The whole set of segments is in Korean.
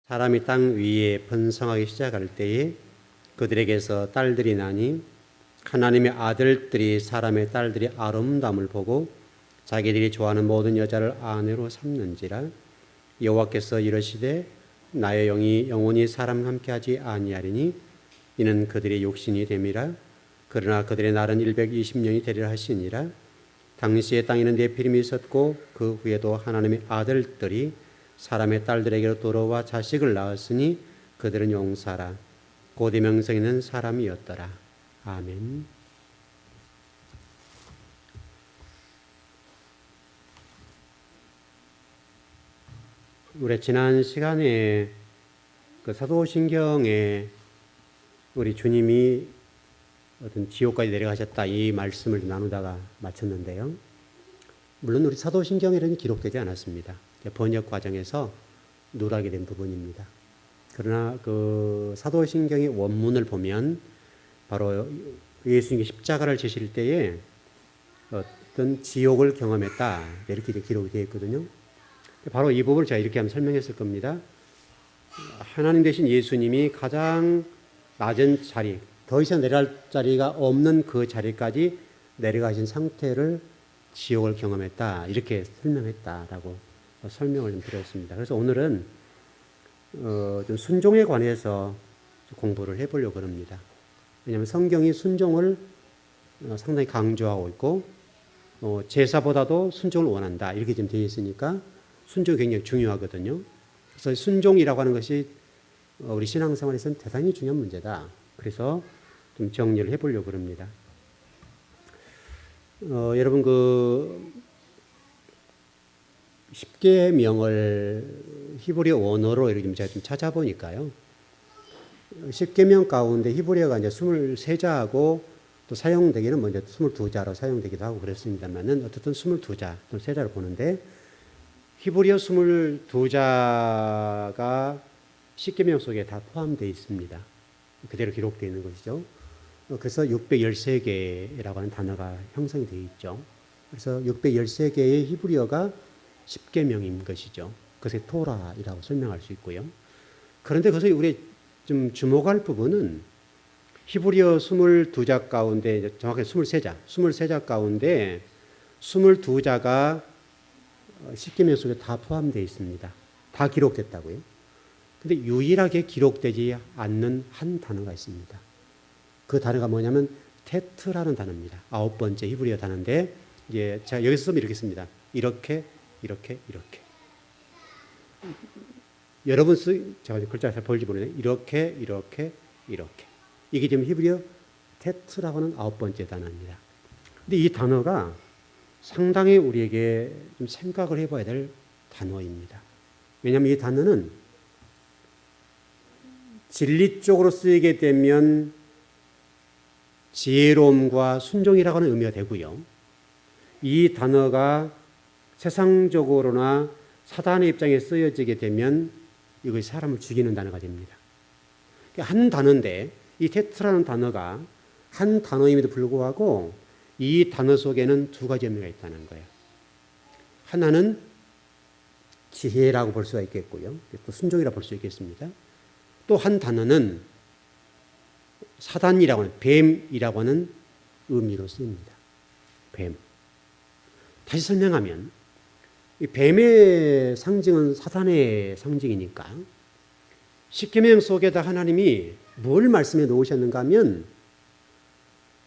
사람이 땅 위에 번성하기 시작할 때에 그들에게서 딸들이 나니 하나님의 아들들이 사람의 딸들이 아름다움을 보고 자기들이 좋아하는 모든 여자를 아내로 삼는지라. 여호와께서 이르시되 나의 영이 영원히 사람과 함께하지 아니하리니 이는 그들의 욕심이 됨이라. 그러나 그들의 날은 120년이 되리라 하시니라. 당시에 땅에는 네피림이 있었고 그 후에도 하나님의 아들들이 사람의 딸들에게로 돌아와 자식을 낳았으니 그들은 용사라. 고대 명성에는 사람이었더라. 아멘. 우리 지난 시간에 그 사도신경에 우리 주님이 어떤 지옥까지 내려가셨다 이 말씀을 나누다가 마쳤는데요. 물론 우리 사도신경에는 기록되지 않았습니다. 번역 과정에서 누락이 된 부분입니다. 그러나 그 사도신경의 원문을 보면 바로 예수님이 십자가를 지실 때에 어떤 지옥을 경험했다 이렇게 기록이 되어 있거든요. 바로 이 부분을 제가 이렇게 한번 설명했을 겁니다. 하나님 되신 예수님이 가장 낮은 자리, 더 이상 내려갈 자리가 없는 그 자리까지 내려가신 상태를 지옥을 경험했다 이렇게 설명했다라고 설명을 좀 드렸습니다. 그래서 오늘은 좀 순종에 관해서 공부를 해보려고 합니다. 왜냐하면 성경이 순종을 상당히 강조하고 있고 제사보다도 순종을 원한다 이렇게 좀 되어 있으니까 순종이 굉장히 중요하거든요. 그래서 순종이라고 하는 것이 우리 신앙생활에서는 대단히 중요한 문제다. 그래서 좀 정리를 해보려고 합니다. 여러분 그 십계명을 히브리어 원어로 이렇게 제가 좀 찾아보니까요. 십계명 가운데 히브리어가 이제 23자하고 또 사용되기는 먼저 22자로 사용되기도 하고 그랬습니다만은 어쨌든 22자, 또 세자로 보는데 히브리어 22자가 십계명 속에 다 포함되어 있습니다. 그대로 기록되어 있는 것이죠. 그래서 613개라고 하는 단어가 형성이 되어 있죠. 그래서 613개의 히브리어가 십계명인 것이죠. 그것을 토라이라고 설명할 수 있고요. 그런데 거기서 우리 좀 주목할 부분은 히브리어 22자 가운데 정확히 23자 가운데 22자가 십계명 속에 다 포함되어 있습니다. 다 기록됐다고요. 근데 유일하게 기록되지 않는 한 단어가 있습니다. 그 단어가 뭐냐면 테트라는 단어입니다. 9번째 히브리어 단어인데 이제 제가 여기서 쓰면 이렇게 씁니다. 이렇게. 여러분 제가 글자 잘 보일지 모르겠는데 이렇게. 이게 지금 히브리어 테트라고 하는 9번째 단어입니다. 근데 이 단어가 상당히 우리에게 좀 생각을 해봐야 될 단어입니다. 왜냐하면 이 단어는 진리 쪽으로 쓰이게 되면 지혜로움과 순종이라고 하는 의미가 되고요. 이 단어가 세상적으로나 사단의 입장에 쓰여지게 되면 이것이 사람을 죽이는 단어가 됩니다. 한 단어인데 이 테트라는 단어가 한 단어임에도 불구하고 이 단어 속에는 두 가지 의미가 있다는 거예요. 하나는 지혜라고 볼 수가 있겠고요. 또 순종이라고 볼 수 있겠습니다. 또 한 단어는 사단이라고 하는 뱀이라고 하는 의미로 쓰입니다. 뱀. 다시 설명하면 이 뱀의 상징은 사단의 상징이니까 십계명 속에다 하나님이 뭘 말씀해 놓으셨는가 하면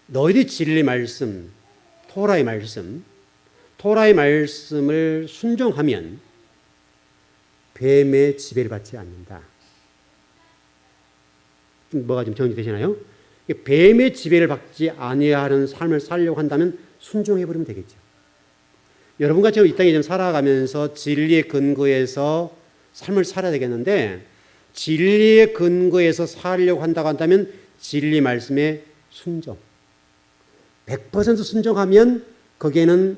너희들이 진리 말씀, 토라의 말씀을 순종하면 뱀의 지배를 받지 않는다. 뭐가 좀 정리되시나요? 뱀의 지배를 받지 아니하는 삶을 살려고 한다면 순종해버리면 되겠죠. 여러분과 제가 이 땅에 좀 살아가면서 진리의 근거에서 삶을 살아야 되겠는데 진리의 근거에서 살려고 한다고 한다면 진리 말씀에 순종. 100% 순종하면 거기에는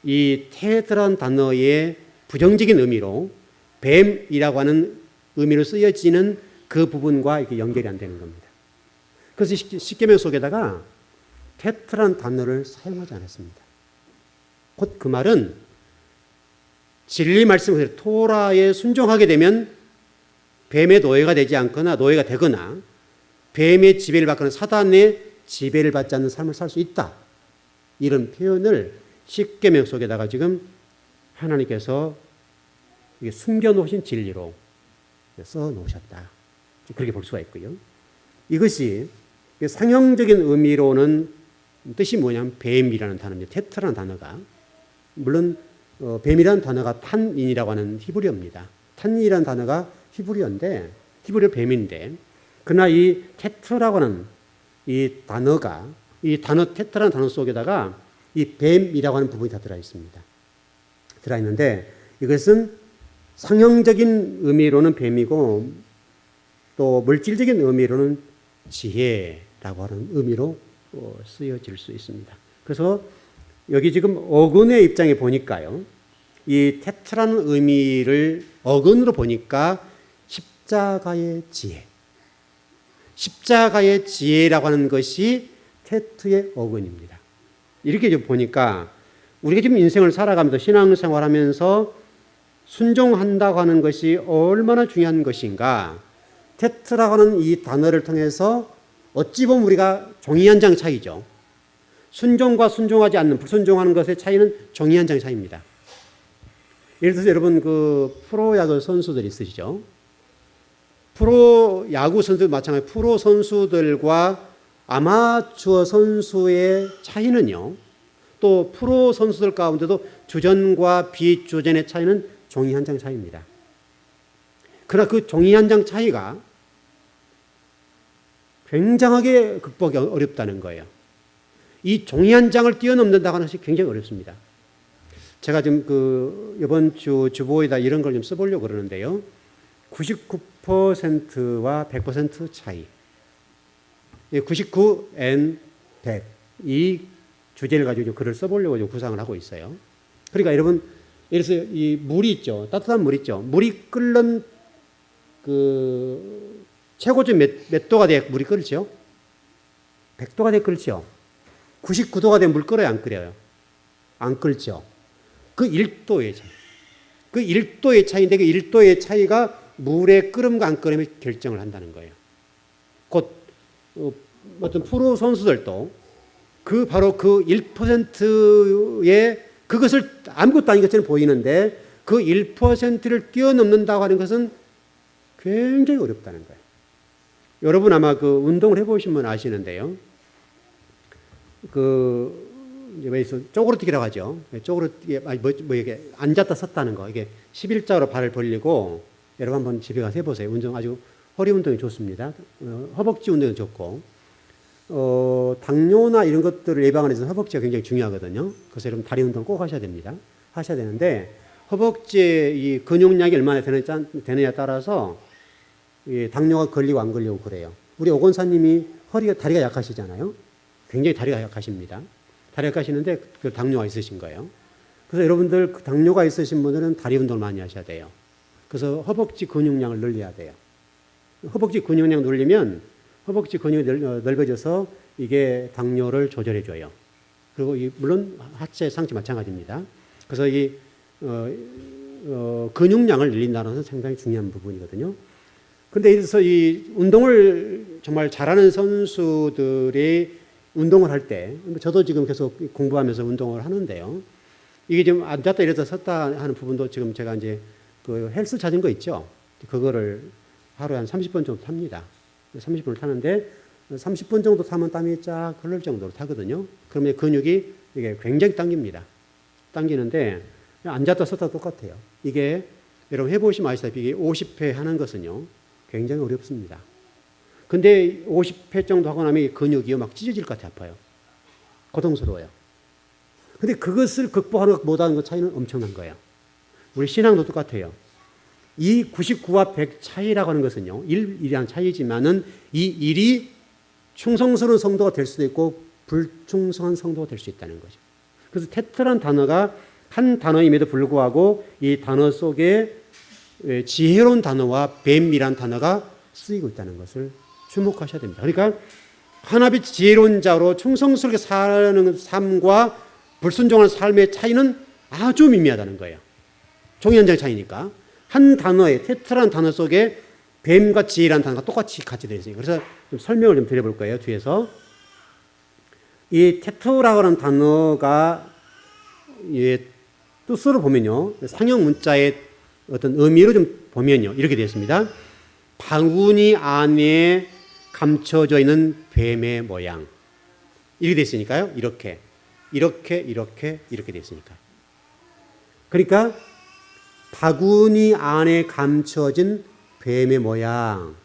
이 테드라는 단어의 부정적인 의미로 뱀이라고 하는 의미로 쓰여지는 그 부분과 이렇게 연결이 안 되는 겁니다. 그래서 십계명 속에다가 테트라는 단어를 사용하지 않았습니다. 곧 그 말은 진리 말씀 토라에 순종하게 되면 뱀의 노예가 되지 않거나 노예가 되거나 뱀의 지배를 받거나 사단의 지배를 받지 않는 삶을 살 수 있다. 이런 표현을 십계명 속에다가 지금 하나님께서 숨겨놓으신 진리로 써놓으셨다. 그렇게 볼 수가 있고요. 이것이 상형적인 의미로는 뜻이 뭐냐면 뱀이라는 단어입니다. 테트라는 단어가 물론 뱀이라는 단어가 탄인이라고 하는 히브리어입니다. 탄인이라는 단어가 히브리어인데 히브리어 뱀인데 그러나 이 테트라고 하는 이 단어가 이 단어 테트라는 단어 속에다가 이 뱀이라고 하는 부분이 다 들어있습니다. 들어있는데 이것은 상형적인 의미로는 뱀이고 또 물질적인 의미로는 지혜라고 하는 의미로 쓰여질 수 있습니다. 그래서 여기 지금 어근의 입장에 보니까요. 이 테트라는 의미를 어근으로 보니까 십자가의 지혜. 십자가의 지혜라고 하는 것이 테트의 어근입니다. 이렇게 좀 보니까 우리가 지금 인생을 살아가면서 신앙생활하면서 순종한다고 하는 것이 얼마나 중요한 것인가. 테트라고 하는 이 단어를 통해서 어찌 보면 우리가 종이 한 장 차이죠. 순종과 순종하지 않는 불순종하는 것의 차이는 종이 한 장 차이입니다. 예를 들어서 여러분 그 프로야구 선수들 있으시죠? 프로야구 선수들 마찬가지 프로 선수들과 아마추어 선수의 차이는요. 또 프로 선수들 가운데도 주전과 비주전의 차이는 종이 한 장 차이입니다. 그러나 그 종이 한 장 차이가 굉장하게 극복이 어렵다는 거예요. 이 종이 한 장을 뛰어넘는다고 하는 것이 굉장히 어렵습니다. 제가 지금 그 이번 주 주보에다 이런 걸 좀 써보려고 그러는데요. 99%와 100% 차이. 99 and 100. 이 주제를 가지고 글을 써보려고 좀 구상을 하고 있어요. 그러니까 여러분, 예를 들어서 이 물이 있죠. 따뜻한 물 있죠. 물이 끓는 그 최고점 몇 도가 돼야 물이 끓죠? 100도가 돼야 끓죠. 99도가 되면 물 끓어요, 안 끓여요? 안 끓죠. 그 1도의 차이. 그 1도의 차이인데 그 1도의 차이가 물의 끓음과 안 끓음에 결정을 한다는 거예요. 곧 어떤 프로 선수들도 그 바로 그 1%의 그것을 아무것도 아닌 것처럼 보이는데 그 1%를 뛰어넘는다고 하는 것은 굉장히 어렵다는 거예요. 여러분 아마 그 운동을 해보시면 아시는데요. 왜 쪼그러뜨기라고 하죠. 쪼그러뜨기, 이게 앉았다 섰다는 거. 이게 11자로 발을 벌리고 여러분 한번 집에 가서 해보세요. 운동 아주 허리 운동이 좋습니다. 허벅지 운동이 좋고, 당뇨나 이런 것들을 예방하는 데서 허벅지가 굉장히 중요하거든요. 그래서 여러분 다리 운동 꼭 하셔야 됩니다. 하셔야 되는데, 허벅지의 이 근육량이 얼마나 되느냐에 따라서 당뇨가 걸리고 안 걸리고 그래요. 우리 오건사님이 다리가 약하시잖아요. 굉장히 다리가 약하십니다. 다리가 약하시는데 그 당뇨가 있으신 거예요. 그래서 여러분들 당뇨가 있으신 분들은 다리 운동을 많이 하셔야 돼요. 그래서 허벅지 근육량을 늘려야 돼요. 허벅지 근육량 늘리면 허벅지 근육이 넓어져서 이게 당뇨를 조절해줘요. 그리고 물론 하체, 상체 마찬가지입니다. 그래서 이 근육량을 늘린다는 것은 상당히 중요한 부분이거든요. 근데 이래서 이 운동을 정말 잘하는 선수들이 운동을 할 때, 저도 지금 계속 공부하면서 운동을 하는데요. 이게 좀 앉았다 일어섰다 섰다 하는 부분도 지금 제가 이제 그 헬스 자전거 있죠. 그거를 하루에 한 30분 정도 탑니다. 30분을 타는데 30분 정도 타면 땀이 쫙 흐를 정도로 타거든요. 그러면 근육이 이게 굉장히 당깁니다. 당기는데 앉았다 섰다 똑같아요. 이게 여러분 해보시면 아시다시피 이게 50회 하는 것은요. 굉장히 어렵습니다. 근데 50회 정도 하고 나면 이 근육이 막 찢어질 것 같아 아파요. 고통스러워요. 근데 그것을 극복하는 것 못하는 것 차이는 엄청난 거예요. 우리 신앙도 똑같아요. 이 99와 100 차이라고 하는 것은요. 1이라는 차이지만은 이 1이 충성스러운 성도가 될 수도 있고 불충성한 성도가 될 수 있다는 거죠. 그래서 테트라는 단어가 한 단어임에도 불구하고 이 단어 속에 지혜로운 단어와 뱀이라는 단어가 쓰이고 있다는 것을 주목하셔야 됩니다. 그러니까 하나님의 지혜로운 자로 충성스럽게 사는 삶과 불순종하는 삶의 차이는 아주 미미하다는 거예요. 종이 한 장 차이니까. 한 단어에 테트라는 단어 속에 뱀과 지혜라는 단어가 똑같이 같이 되어 있어요. 그래서 좀 설명을 좀 드려볼 거예요. 뒤에서 이 테트라고 하는 단어가 뜻으로 보면요, 상형 문자의 어떤 의미로 좀 보면요, 이렇게 되어 있습니다. 바구니 안에 감춰져 있는 뱀의 모양. 이렇게 되어 있으니까요. 이렇게 되어 있으니까. 그러니까 바구니 안에 감춰진 뱀의 모양.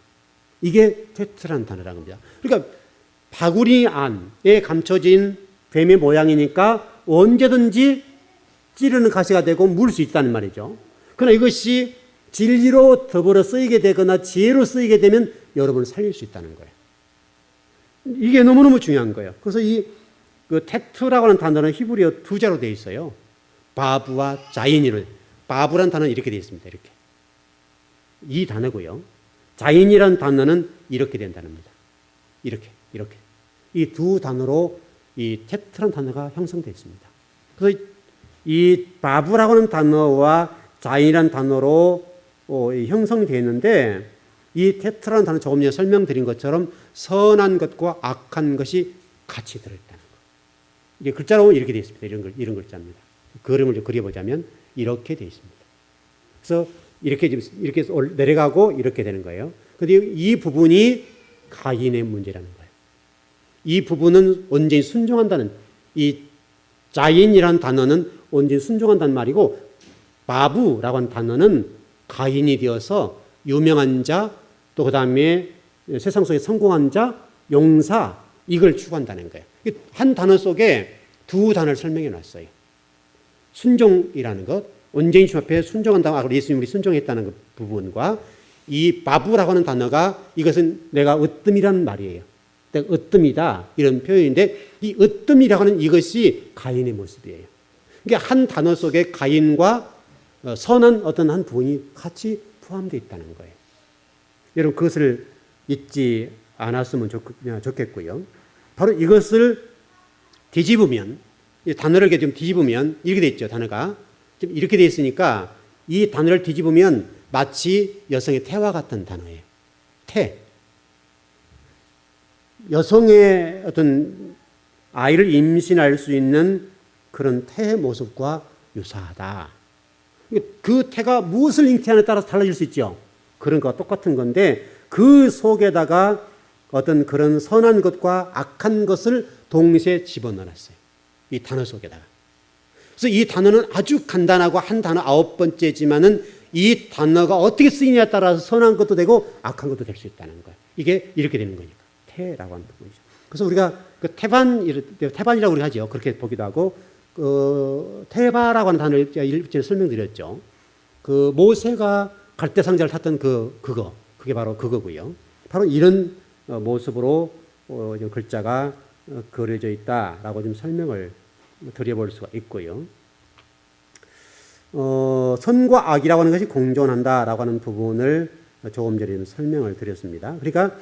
이게 테트라는 단어라는 겁니다. 그러니까 바구니 안에 감춰진 뱀의 모양이니까 언제든지 찌르는 가시가 되고 물 수 있다는 말이죠. 그러나 이것이 진리로 더불어 쓰이게 되거나 지혜로 쓰이게 되면 여러분을 살릴 수 있다는 거예요. 이게 너무너무 중요한 거예요. 그래서 그 테트라고 하는 단어는 히브리어 두 자로 되어 있어요. 바브와 자인이를. 바브라는 단어는 이렇게 되어 있습니다. 이렇게. 이 단어고요. 자인이라는 단어는 이렇게 된 단어입니다. 이렇게. 이 두 단어로 이 테트라는 단어가 형성되어 있습니다. 그래서 이 바브라고 하는 단어와 자인이라는 단어로 형성되어 있는데, 이 테트라는 단어 조금 전에 설명드린 것처럼 선한 것과 악한 것이 같이 들어있다는 거. 이게 글자로 보면 이렇게 되어 있습니다. 이런 글자입니다. 그림을 좀 그려보자면 이렇게 되어 있습니다. 그래서 이렇게 내려가고 이렇게 되는 거예요. 그런데 이 부분이 가인의 문제라는 거예요. 이 부분은 온전히 순종한다는, 이 자인이라는 단어는 온전히 순종한다는 말이고, 바브라고 하는 단어는 가인이 되어서 유명한 자, 또 그 다음에 세상 속에 성공한 자, 용사, 이걸 추구한다는 거예요. 한 단어 속에 두 단어를 설명해 놨어요. 순종이라는 것, 온전히 주님 앞에 순종한다고, 아까 예수님이 순종했다는 그 부분과, 이 바브라고 하는 단어가 이것은 내가 으뜸이라는 말이에요. 내가 으뜸이다, 이런 표현인데, 이 으뜸이라고 하는 이것이 가인의 모습이에요. 그러니까 한 단어 속에 가인과 선한 어떤 한 부분이 같이 포함되어 있다는 거예요. 여러분, 그것을 잊지 않았으면 좋겠고요. 바로 이것을 뒤집으면, 이 단어를 이렇게 좀 뒤집으면 이렇게 돼 있죠. 단어가 좀 이렇게 돼 있으니까 이 단어를 뒤집으면 마치 여성의 태와 같은 단어예요. 태. 여성의 어떤 아이를 임신할 수 있는 그런 태의 모습과 유사하다. 그 태가 무엇을 잉태하느냐에 따라서 달라질 수 있죠. 그런 것과 똑같은 건데, 그 속에다가 어떤 그런 선한 것과 악한 것을 동시에 집어넣었어요. 이 단어 속에다가. 그래서 이 단어는 아주 간단하고 한 단어 9번째지만은 이 단어가 어떻게 쓰이냐에 따라서 선한 것도 되고 악한 것도 될 수 있다는 거예요. 이게 이렇게 되는 거니까. 태라고 하는 부분이죠. 그래서 우리가 그 태반이라고 우리가 하죠. 그렇게 보기도 하고, 테바라고 하는 단어를 제가 일부러 설명드렸죠. 그 모세가 갈대 상자를 탔던 그게 바로 그거고요. 바로 이런 모습으로 글자가 그려져 있다라고 좀 설명을 드려볼 수가 있고요. 선과 악이라고 하는 것이 공존한다라고 하는 부분을 조금 전에 설명을 드렸습니다. 그러니까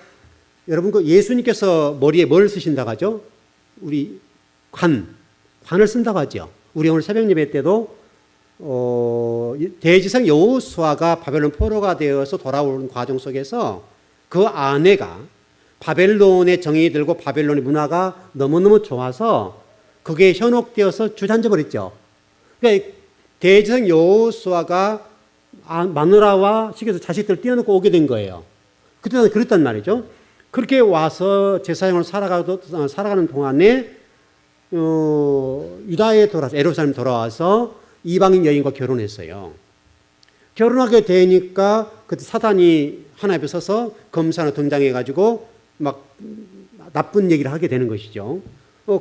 여러분, 그 예수님께서 머리에 뭘 쓰신다고 하죠? 우리 관을 쓴다고 하죠. 우리 오늘 새벽 예배 때도 대지상 여호수아가 바벨론 포로가 되어서 돌아오는 과정 속에서 그 아내가 바벨론의 정이 들고 바벨론의 문화가 너무너무 좋아서 그게 현혹되어서 주저앉아 버렸죠. 그러니까 대지상 여호수아가 마누라와 시켜서 자식들을 띄워놓고 오게 된 거예요. 그때는 그랬단 말이죠. 그렇게 와서 제사장으로 살아가는 동안에 유다에 돌아와서, 예루살렘 돌아와서 이방인 여인과 결혼했어요. 결혼하게 되니까 그때 사단이 하나 앞에 서서 검사로 등장해가지고 막 나쁜 얘기를 하게 되는 것이죠.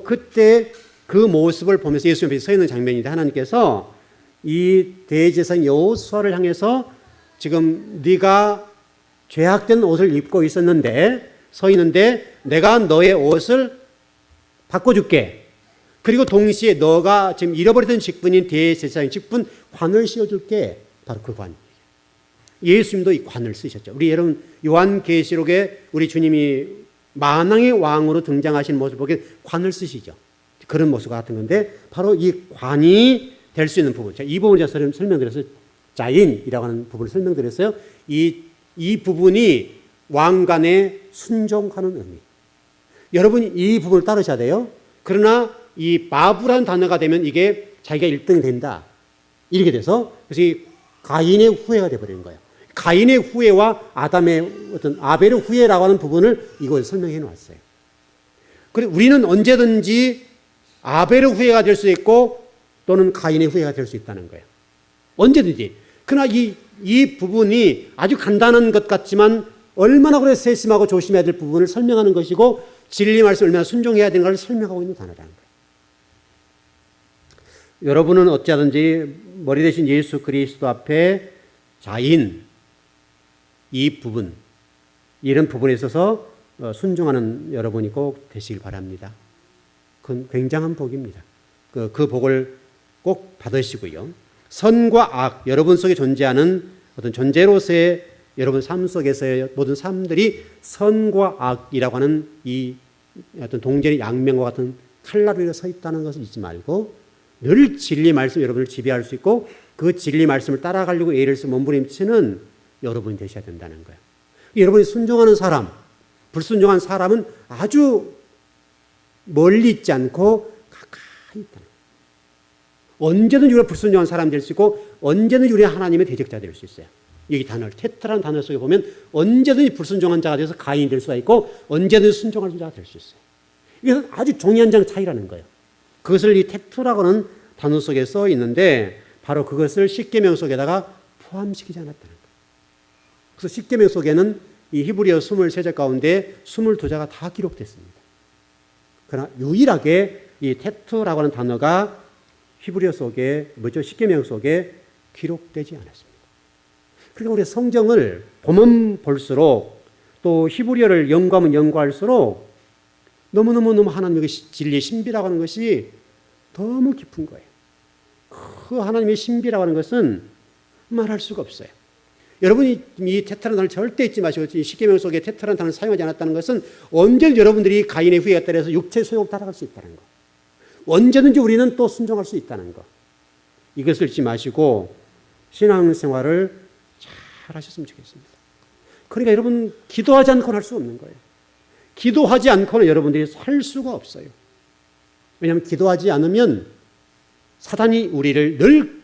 그때 그 모습을 보면서 예수님 앞에 서 있는 장면인데, 하나님께서 이 대제사장 여호수아를 향해서 지금 네가 죄악된 옷을 입고 서 있는데 내가 너의 옷을 바꿔줄게. 그리고 동시에 너가 지금 잃어버리던 직분인 대제사장 직분 관을 씌워줄게. 바로 그 관. 예수님도 이 관을 쓰셨죠. 우리 여러분, 요한계시록에 우리 주님이 만왕의 왕으로 등장하신 모습을 보기에 관을 쓰시죠. 그런 모습과 같은 건데, 바로 이 관이 될 수 있는 부분. 이 부분을 제가 설명드렸어요. 자인이라고 하는 부분을 설명드렸어요. 이 이 부분이 왕관에 순종하는 의미. 여러분이 이 부분을 따르셔야 돼요. 그러나 이 바브라는 단어가 되면 이게 자기가 1등이 된다. 이렇게 돼서 그래서 이 가인의 후예가 되어버리는 거예요. 가인의 후예와 아벨의 후예라고 하는 부분을 이걸 설명해 놓았어요. 그래서 우리는 언제든지 아벨의 후예가 될 수 있고 또는 가인의 후예가 될 수 있다는 거예요. 언제든지. 그러나 이 부분이 아주 간단한 것 같지만 얼마나 그래 세심하고 조심해야 될 부분을 설명하는 것이고 진리 말씀을 얼마나 순종해야 되는 걸 설명하고 있는 단어라는 거예요. 여러분은 어찌하든지 머리 대신 예수 그리스도 앞에 자인 이 부분 이런 부분에 있어서 순종하는 여러분이 꼭 되시길 바랍니다. 그건 굉장한 복입니다. 그 복을 꼭 받으시고요. 선과 악, 여러분 속에 존재하는 어떤 존재로서의 여러분 삶 속에서의 모든 삶들이 선과 악이라고 하는 이 어떤 동전의 양면과 같은 칼날 위에 서 있다는 것을 잊지 말고 늘 진리 말씀 여러분을 지배할 수 있고 그 진리 말씀을 따라가려고 애를 쓰고 몸부림치는 여러분이 되셔야 된다는 거예요. 여러분이 순종하는 사람, 불순종한 사람은 아주 멀리 있지 않고 가까이 있다는 거예요. 언제든지 우리가 불순종한 사람이 될 수 있고 언제든지 우리가 하나님의 대적자 될 수 있어요. 여기 단어를 테트라는 단어 속에 보면 언제든지 불순종한 자가 되어서 가인이 될 수가 있고 언제든지 순종할 자가 될 수 있어요. 이것은 아주 종이 한 장 차이라는 거예요. 그것을 이 테트라고는 단어 속에 써 있는데 바로 그것을 십계명 속에다가 포함시키지 않았다는 거예요. 그래서 십계명 속에는 이 히브리어 23자 가운데 22자가 다 기록됐습니다. 그러나 유일하게 이 테트라고 하는 단어가 히브리어 속에 십계명 속에 기록되지 않았습니다. 그러니까 우리 성경을 보면 볼수록 또 히브리어를 연구하면 연구할수록 너무 하나님의 진리의 신비라고 하는 것이 너무 깊은 거예요. 그 하나님의 신비라고 하는 것은 말할 수가 없어요. 여러분이 이 테트라는 단어를 절대 잊지 마시고 이 십계명 속에 테트라는 단어를 사용하지 않았다는 것은 언제든 여러분들이 가인의 후예가 따라서 육체의 소욕을 따라갈 수 있다는 거. 언제든지 우리는 또 순종할 수 있다는 거. 이것을 잊지 마시고 신앙생활을 잘 하셨으면 좋겠습니다. 그러니까 여러분 기도하지 않고는 할 수 없는 거예요. 기도하지 않고는 여러분들이 살 수가 없어요. 왜냐하면 기도하지 않으면 사단이 우리를 늘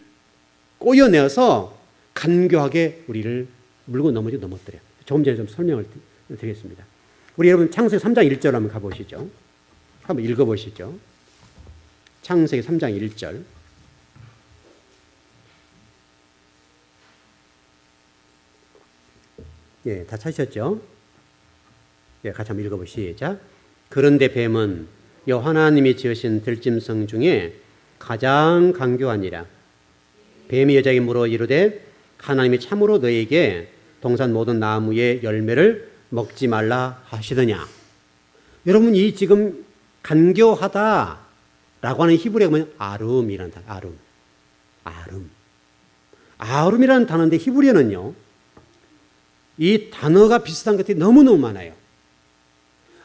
꼬여내어서 간교하게 우리를 물고 넘어뜨려요. 조금 전에 좀 설명을 드리겠습니다. 우리 여러분 창세기 3장 1절 한번 가보시죠. 한번 읽어보시죠. 창세기 3장 1절. 예, 다 찾으셨죠? 예, 같이 한번 읽어보시죠. 시작. 그런데 뱀은 여호와 하나님이 지으신 들짐승 중에 가장 간교하니라. 뱀이 여자에게 물어 이르되 하나님이 참으로 너에게 동산 모든 나무의 열매를 먹지 말라 하시더냐. 여러분 이 지금 간교하다라고 하는 히브리어가 뭐냐? 아름이라는 단어. 아름이라는 단어인데 히브리어는요. 이 단어가 비슷한 것들이 너무너무 많아요.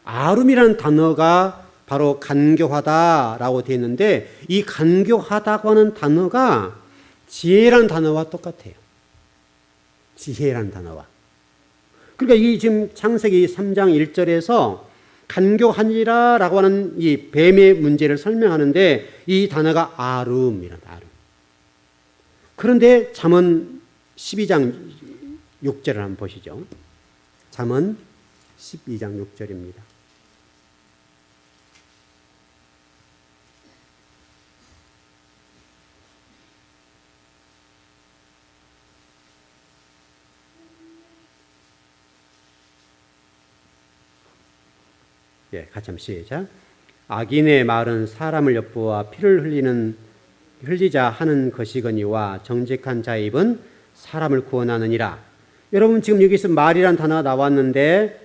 아름이라는 단어가 바로 간교하다라고 되어 있는데 이 간교하다고 하는 단어가 지혜라는 단어와 똑같아요. 지혜라는 단어와. 그러니까 이 지금 창세기 3장 1절에서 간교하니라라고 하는 이 뱀의 문제를 설명하는데 이 단어가 아름이란 아름. 그런데 잠언 12장 6절을 한번 보시죠. 잠언 12장 6절입니다. 예, 같이 한번 시작. 악인의 말은 사람을 엿보아 피를 흘리자 하는 것이거니와 정직한 자의 입은 사람을 구원하느니라. 여러분 지금 여기서 말이라는 단어가 나왔는데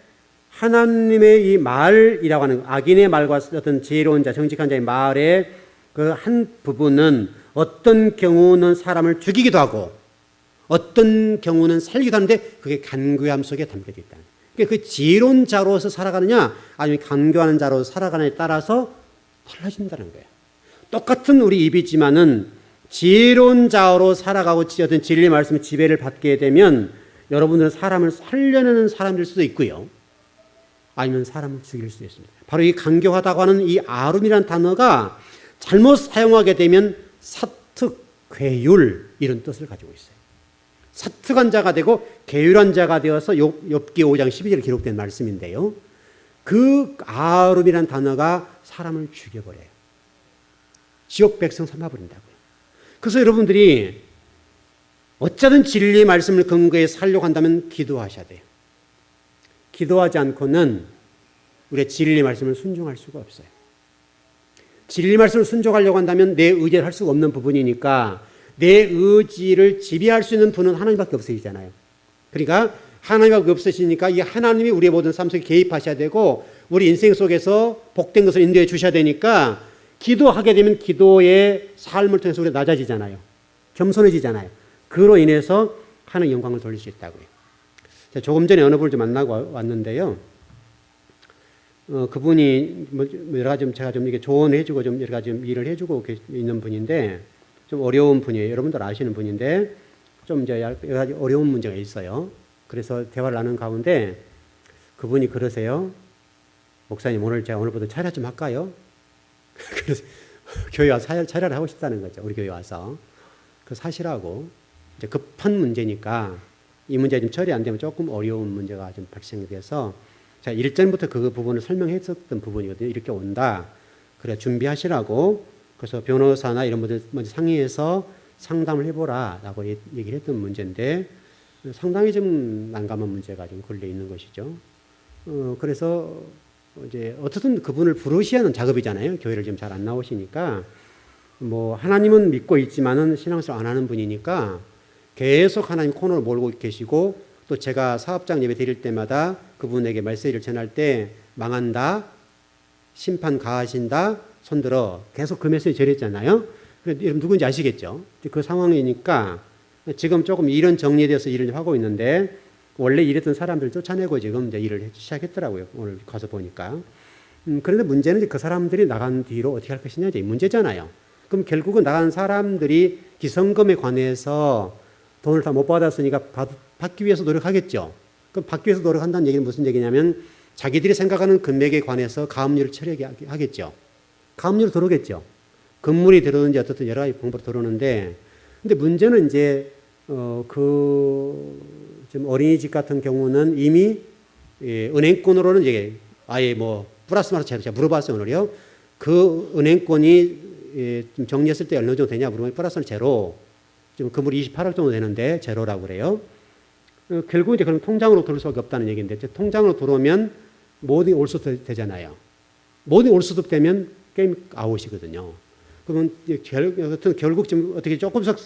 하나님의 이 말이라고 하는 악인의 말과 어떤 지혜로운 자, 정직한 자의 말의 그 한 부분은 어떤 경우는 사람을 죽이기도 하고 어떤 경우는 살기도 하는데 그게 간교함 속에 담겨져 있다. 그러니까 그 지혜로운 자로서 살아가느냐 아니면 간교하는 자로서 살아가느냐에 따라서 달라진다는 거예요. 똑같은 우리 입이지만은 지혜로운 자로 살아가고 어떤 진리 말씀의 지배를 받게 되면 여러분들은 사람을 살려내는 사람일 수도 있고요. 아니면 사람을 죽일 수도 있습니다. 바로 이 간교하다고 하는 이 아름이라는 단어가 잘못 사용하게 되면 사특, 괴율 이런 뜻을 가지고 있어요. 사특한 자가 되고 괴율한 자가 되어서 욥기 5장 12절에 기록된 말씀인데요. 그 아름이라는 단어가 사람을 죽여버려요. 지옥 백성 삼아버린다고요. 그래서 여러분들이 어쩌든 진리의 말씀을 근거해 살려고 한다면 기도하셔야 돼요. 기도하지 않고는 우리의 진리의 말씀을 순종할 수가 없어요. 진리의 말씀을 순종하려고 한다면 내 의지를 할 수가 없는 부분이니까 내 의지를 지배할 수 있는 분은 하나님밖에 없으시잖아요. 그러니까 하나님밖에 없으시니까 이 하나님이 우리의 모든 삶 속에 개입하셔야 되고 우리 인생 속에서 복된 것을 인도해 주셔야 되니까 기도하게 되면 기도의 삶을 통해서 우리가 낮아지잖아요. 겸손해지잖아요. 그로 인해서 하나님 영광을 돌릴 수 있다고요. 조금 전에 어느 분을 좀 만나고 왔는데요. 그분이 여러 가지 제가 좀 이게 조언해주고 좀 여러 가지 일을 해주고 있는 분인데 좀 어려운 분이에요. 여러분들 아시는 분인데 좀 이제 여러 가지 어려운 문제가 있어요. 그래서 대화를 나눈 가운데 그분이 그러세요. 목사님 오늘 제가 오늘부터 차례 좀 할까요? 그래서 교회 와서 차례를 하고 싶다는 거죠. 우리 교회 와서. 그래서 하시라고. 이제 급한 문제니까 이 문제가 좀 처리 안 되면 조금 어려운 문제가 좀 발생이 돼서 제가 일전부터 그 부분을 설명했었던 부분이거든요. 이렇게 온다. 그래 준비하시라고. 그래서 변호사나 이런 분들 먼저 상의해서 상담을 해보라 라고 얘기를 했던 문제인데 상당히 좀 난감한 문제가 좀 걸려 있는 것이죠. 그래서 이제 어쨌든 그분을 부르셔야 하는 작업이잖아요. 교회를 지금 잘 안 나오시니까 뭐 하나님은 믿고 있지만은 신앙생활 안 하는 분이니까 계속 하나님 코너를 몰고 계시고 또 제가 사업장 예배 드릴 때마다 그분에게 메시지를 전할 때 망한다, 심판 가하신다, 손들어 계속 그 메시지 전했잖아요. 여러분 누군지 아시겠죠? 그 상황이니까 지금 조금 일은 정리되어서 일을 하고 있는데 원래 일했던 사람들 쫓아내고 지금 이제 일을 시작했더라고요. 오늘 가서 보니까. 그런데 문제는 이제 그 사람들이 나간 뒤로 어떻게 할 것이냐 이제 문제잖아요. 그럼 결국은 나간 사람들이 기성금에 관해서 돈을 다 못 받았으니까 받기 위해서 노력하겠죠. 그럼 받기 위해서 노력한다는 얘기는 무슨 얘기냐면 자기들이 생각하는 금액에 관해서 가압류를 처리하겠죠. 가압류로 들어오겠죠. 건물이 들어오는지 어떻든 여러 가지 방법으로 들어오는데 근데 문제는 이제 좀 어린이집 같은 경우는 이미 은행권으로는 이제 아예 뭐 플러스 마이너스 제가 물어봤어요 오늘요. 그 은행권이 좀 정리했을 때 어느 정도 되냐 물어보면 플러스는 제로. 지금 건물이 28억 정도 되는데 제로라고 그래요. 결국 이제 그럼 통장으로 들어올 수밖에 없다는 얘기인데 통장으로 들어오면 모든 게 올수도 되잖아요. 모든 게 올수도 되면 게임 아웃이거든요. 그러면 결국 좀 어떻게 조금씩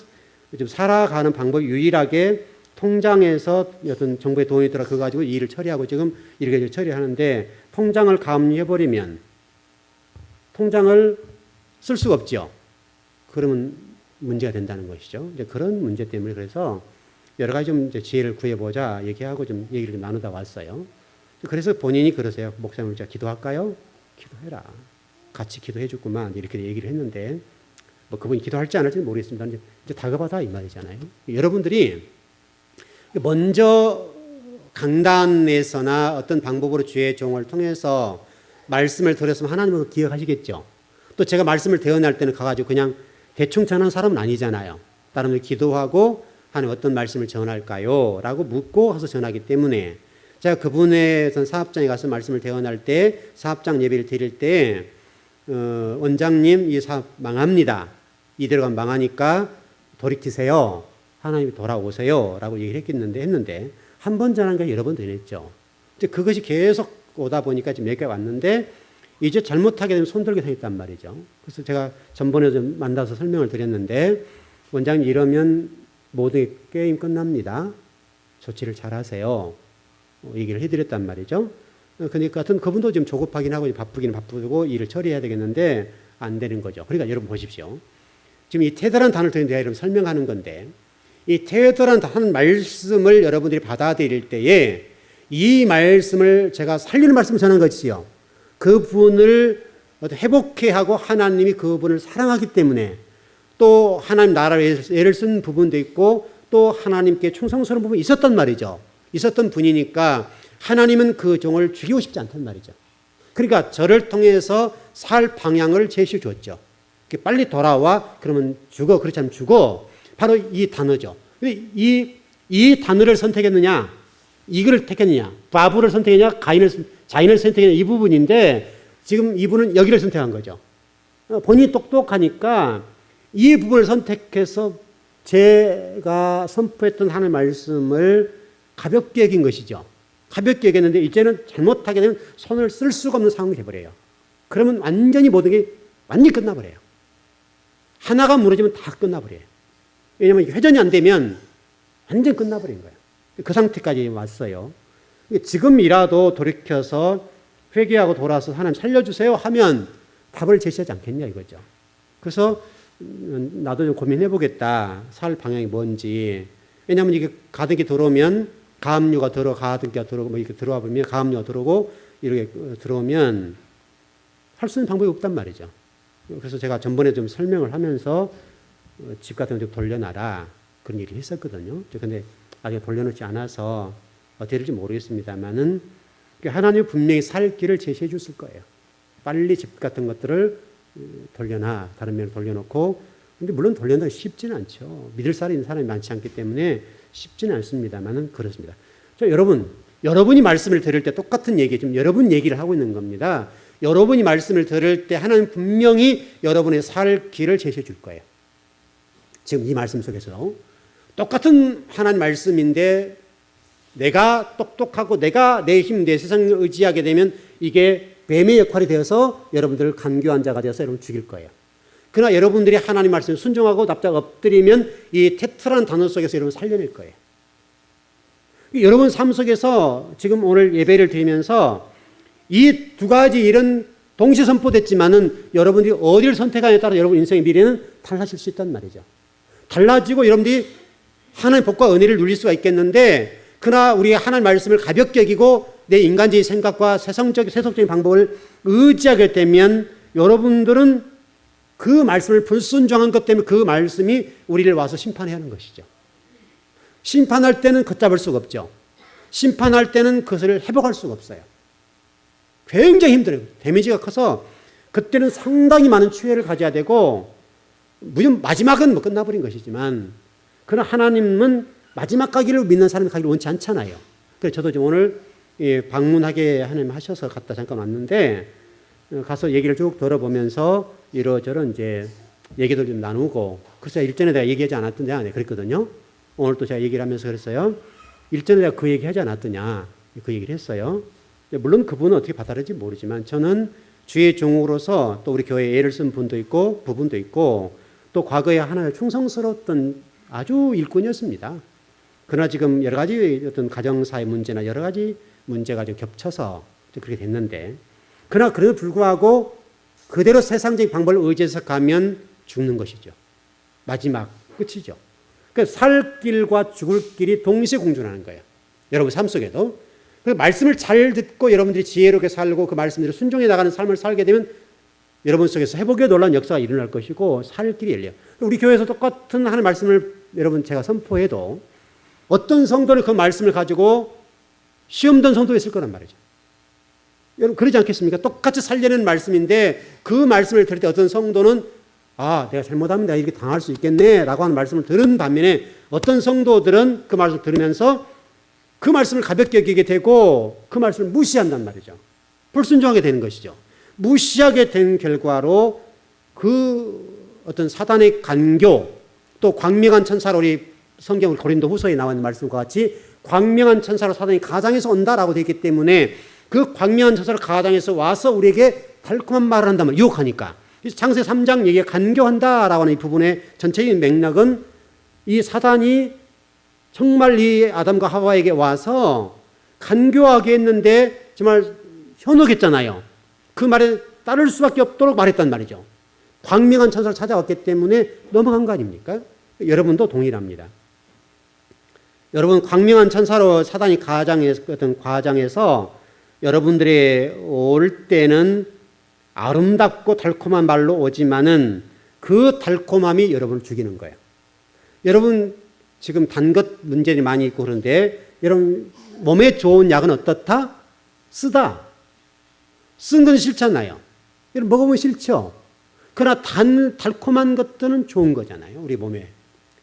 좀 살아가는 방법이 유일하게 통장에서 어떤 정부의 돈이 들어 그거 가지고 일을 처리하고 지금 이렇게 처리하는데 통장을 가압류해버리면 통장을 쓸 수가 없죠. 그러면 문제가 된다는 것이죠. 이제 그런 문제 때문에 그래서 여러 가지 좀 이제 지혜를 구해보자 얘기하고 좀 얘기를 좀 나누다 왔어요. 그래서 본인이 그러세요. 목사님 제가 기도할까요? 기도해라. 같이 기도해줬구만 이렇게 얘기를 했는데 뭐 그분이 기도할지 안 할지는 모르겠습니다. 이제 다급하다 이 말이잖아요. 여러분들이 먼저 강단에서나 어떤 방법으로 주의 종을 통해서 말씀을 들었으면 하나님으로 기억하시겠죠. 또 제가 말씀을 대언할 때는 가가지고 그냥 대충 전하는 사람은 아니잖아요. 다른 분들 기도하고 하나님 어떤 말씀을 전할까요? 라고 묻고 와서 전하기 때문에 제가 그분의 사업장에 가서 말씀을 대언할 때 사업장 예배를 드릴 때 원장님 이 사업 망합니다. 이대로 가면 망하니까 돌이키세요. 하나님이 돌아오세요. 라고 얘기를 했는데 한 번 전한 게 여러 번 전했죠. 그것이 계속 오다 보니까 지금 여기까지 왔는데 이제 잘못하게 되면 손들게 서 있단 말이죠. 그래서 제가 전번에 좀 만나서 설명을 드렸는데 원장님 이러면 모든 게임 끝납니다. 조치를 잘 하세요. 얘기를 해드렸단 말이죠. 그러니까 하여튼 그분도 지금 조급하긴 하고 바쁘긴 바쁘고 일을 처리해야 되겠는데 안 되는 거죠. 그러니까 여러분 보십시오. 지금 이 테더라는 단어를 통해 내가 여러분 설명하는 건데 이 테더라는 말씀을 여러분들이 받아들일 때에 이 말씀을 제가 살리는 말씀을 전한 것이요. 그분을 회복해 하고 하나님이 그분을 사랑하기 때문에 또 하나님 나라를 애를 쓴 부분도 있고 또 하나님께 충성스러운 부분이 있었단 말이죠. 있었던 분이니까 하나님은 그 종을 죽이고 싶지 않단 말이죠. 그러니까 저를 통해서 살 방향을 제시해 줬죠. 빨리 돌아와. 그러면 죽어. 그렇지 않으면 죽어. 바로 이 단어죠. 이 단어를 선택했느냐, 이거를 택했느냐, 바브를 선택했느냐, 자인을 선택했느냐, 이 부분인데 지금 이분은 여기를 선택한 거죠. 본인이 똑똑하니까 이 부분을 선택해서 제가 선포했던 하나님의 말씀을 가볍게 여긴 것이죠. 가볍게 여겼는데 이제는 잘못하게 되면 손을 쓸 수가 없는 상황이 돼버려요. 그러면 완전히 모든 게 완전히 끝나버려요. 하나가 무너지면 다 끝나버려요. 왜냐하면 회전이 안 되면 완전 끝나버린 거예요. 그 상태까지 왔어요. 지금이라도 돌이켜서 회개하고 돌아서 하나님 살려주세요 하면 답을 제시하지 않겠냐 이거죠. 그래서 나도 좀 고민해 보겠다. 살 방향이 뭔지. 왜냐하면 이게 가득히 들어오면 가압류가 가득히가 들어오고 뭐 이렇게 들어와 보면 가압류가 들어오고 이렇게 들어오면 할 수 있는 방법이 없단 말이죠. 그래서 제가 전번에 좀 설명을 하면서 집 같은 거 좀 돌려놔라 그런 얘기를 했었거든요. 그런데 아직 돌려놓지 않아서 어떻게 될지 모르겠습니다만은 하나님 분명히 살 길을 제시해 줬을 거예요. 빨리 집 같은 것들을 돌려놔. 다른 면을 돌려놓고. 근데 물론 돌려놓기 쉽지는 않죠. 믿을 사람이 있는 사람이 많지 않기 때문에 쉽지는 않습니다만은 그렇습니다. 여러분이 말씀을 들을 때 똑같은 얘기, 지금 여러분 얘기를 하고 있는 겁니다. 여러분이 말씀을 들을 때 하나님 분명히 여러분의 살 길을 제시해 줄 거예요. 지금 이 말씀 속에서 똑같은 하나님 말씀인데 내가 똑똑하고 내가 내 힘, 내 세상을 의지하게 되면 이게 뱀의 역할이 되어서 여러분들을 간교한 자가 되어서 여러분 죽일 거예요. 그러나 여러분들이 하나님 말씀에 순종하고 납작 엎드리면 이 테트라는 단어 속에서 여러분 살려낼 거예요. 여러분 삶 속에서 지금 오늘 예배를 드리면서 이 두 가지 일은 동시에 선포됐지만은 여러분들이 어디를 선택하냐에 따라 여러분 인생의 미래는 달라질 수 있단 말이죠. 달라지고 여러분들이 하나님의 복과 은혜를 누릴 수가 있겠는데 그러나 우리 하나님 말씀을 가볍게 여기고 내 인간적인 생각과 세속적인 방법을 의지하게 되면 여러분들은 그 말씀을 불순종한 것 때문에 그 말씀이 우리를 와서 심판해야 하는 것이죠. 심판할 때는 걷잡을 수가 없죠. 심판할 때는 그것을 회복할 수가 없어요. 굉장히 힘들어요. 데미지가 커서 그때는 상당히 많은 추회를 가져야 되고 물론 마지막은 뭐 끝나버린 것이지만 그러나 하나님은 마지막 가기를 믿는 사람이 가기를 원치 않잖아요. 그래서 저도 지금 오늘 방문하게 하나님 하셔서 갔다 잠깐 왔는데 가서 얘기를 쭉 들어보면서 이러저러 이제 얘기들 좀 나누고 그래서 일전에 내가 얘기하지 않았더냐 그랬거든요. 오늘 또 제가 얘기를 하면서 그랬어요. 일전에 내가 그 얘기 하지 않았더냐 그 얘기를 했어요. 물론 그분은 어떻게 받아들일지 모르지만 저는 주의 종으로서 또 우리 교회에 애를 쓴 분도 있고 부분도 있고 또 과거에 하나의 충성스러웠던 아주 일꾼이었습니다. 그러나 지금 여러 가지 어떤 가정사의 문제나 여러 가지 문제가 좀 겹쳐서 그렇게 됐는데 그러나 그래도 불구하고 그대로 세상적인 방법을 의지해서 가면 죽는 것이죠. 마지막 끝이죠. 그러니까 살 길과 죽을 길이 동시에 공존하는 거예요. 여러분 삶 속에도. 그래서 말씀을 잘 듣고 여러분들이 지혜롭게 살고 그 말씀대로 순종해 나가는 삶을 살게 되면 여러분 속에서 회복에 놀라운 역사가 일어날 것이고 살 길이 열려요. 우리 교회에서 똑같은 하나님의 말씀을 여러분 제가 선포해도 어떤 성도는 그 말씀을 가지고 시험던 성도가 있을 거란 말이죠. 여러분 그러지 않겠습니까? 똑같이 살려낸 말씀인데 그 말씀을 들을 때 어떤 성도는 아 내가 잘못하면 내가 이렇게 당할 수 있겠네 라고 하는 말씀을 들은 반면에 어떤 성도들은 그 말씀을 들으면서 그 말씀을 가볍게 여기게 되고 그 말씀을 무시한단 말이죠. 불순종하게 되는 것이죠. 무시하게 된 결과로 그 어떤 사단의 간교 또 광명한 천사로 우리 성경 고린도 후서에 나와 있는 말씀과 같이 광명한 천사로 사단이 가장해서 온다라고 되어 있기 때문에 그 광명한 천사로 가장해서 와서 우리에게 달콤한 말을 한다면 유혹하니까 창세기 3장 얘기가 간교한다라고 하는 이 부분의 전체적인 맥락은 이 사단이 정말 이 아담과 하와에게 와서 간교하게 했는데 정말 현혹했잖아요. 그 말에 따를 수밖에 없도록 말했단 말이죠. 광명한 천사를 찾아왔기 때문에 넘어간 거 아닙니까? 여러분도 동일합니다. 여러분 광명한 천사로 사단이 어떤 과장해서 여러분들이 올 때는 아름답고 달콤한 말로 오지만은 그 달콤함이 여러분을 죽이는 거예요. 여러분 지금 단 것 문제는 많이 있고 그런데 여러분 몸에 좋은 약은 어떻다? 쓰다. 쓴 건 싫잖아요. 여러분 먹으면 싫죠. 그러나 달콤한 것들은 좋은 거잖아요. 우리 몸에.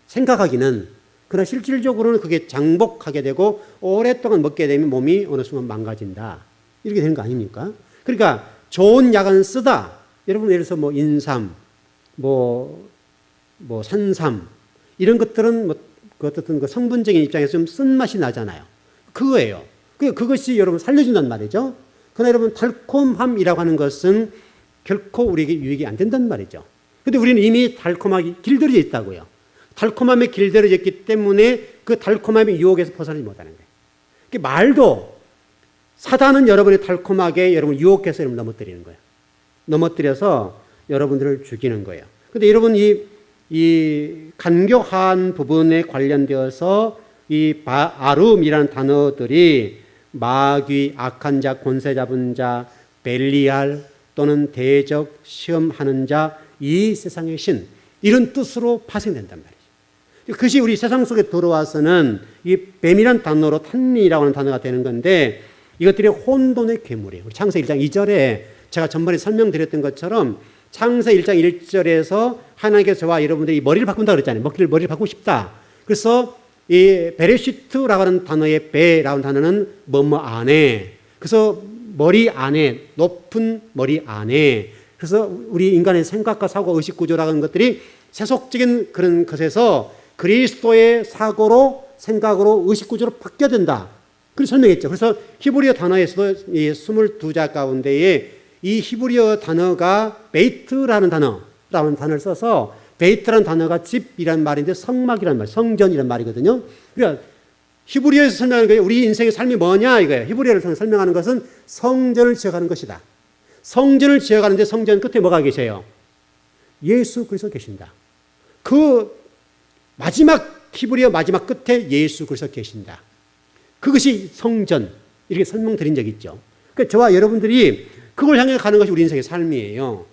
생각하기는. 그러나 실질적으로는 그게 장복하게 되고 오랫동안 먹게 되면 몸이 어느 순간 망가진다. 이렇게 되는 거 아닙니까? 그러니까 좋은 약은 쓰다. 여러분 예를 들어서 뭐 인삼, 뭐 산삼 이런 것들은 뭐 어떻든 그 성분적인 입장에서 좀 쓴맛이 나잖아요. 그거예요. 그것이 여러분 살려준단 말이죠. 그러나 여러분 달콤함이라고 하는 것은 결코 우리에게 유익이 안 된단 말이죠. 그런데 우리는 이미 달콤하게 길들여져 있다고요. 달콤함에 길들여져 있기 때문에 그 달콤함의 유혹에서 벗어나지 못하는 거예요. 말도 사단은 여러분이 달콤하게 여러분 유혹해서 여러분 넘어뜨리는 거예요. 넘어뜨려서 여러분들을 죽이는 거예요. 그런데 여러분 이 간교한 부분에 관련되어서 이 아름이라는 단어들이 마귀, 악한 자, 권세 잡은 자, 벨리알 또는 대적, 시험하는 자, 이 세상의 신 이런 뜻으로 파생된단 말이죠. 그것이 우리 세상 속에 들어와서는 이 뱀이란 단어로 탄니라고 하는 단어가 되는 건데 이것들이 혼돈의 괴물이에요. 창세기 1장 2절에 제가 전번에 설명드렸던 것처럼 창세기 1장 1절에서 하나님께서 저와 여러분들이 머리를 바꾼다 그랬잖아요. 머리를 바꾸고 싶다. 그래서 이 베레시트라고 하는 단어의 베라고 하는 단어는 뭐뭐 안에. 그래서 머리 안에, 높은 머리 안에. 그래서 우리 인간의 생각과 사고, 의식 구조라고 하는 것들이 세속적인 그런 것에서 그리스도의 사고로, 생각으로, 의식 구조로 바뀌어야 된다. 그렇게 설명했죠. 그래서 히브리어 단어에서도 이 22자 가운데에 이 히브리어 단어가 베이트라는 단어를 써서 베이트라는 단어가 집이란 말인데 성막이란 말, 성전이란 말이거든요. 그러니까 히브리어에서 설명하는 거예요. 우리 인생의 삶이 뭐냐 이거예요. 히브리어를 통해 설명하는 것은 성전을 지어가는 것이다. 성전을 지어가는데 성전 끝에 뭐가 계세요? 예수 그리스도 계신다. 그 마지막 히브리어 마지막 끝에 예수 그리스도 계신다. 그것이 성전 이렇게 설명드린 적이 있죠. 그러니까 저와 여러분들이 그걸 향해 가는 것이 우리 인생의 삶이에요.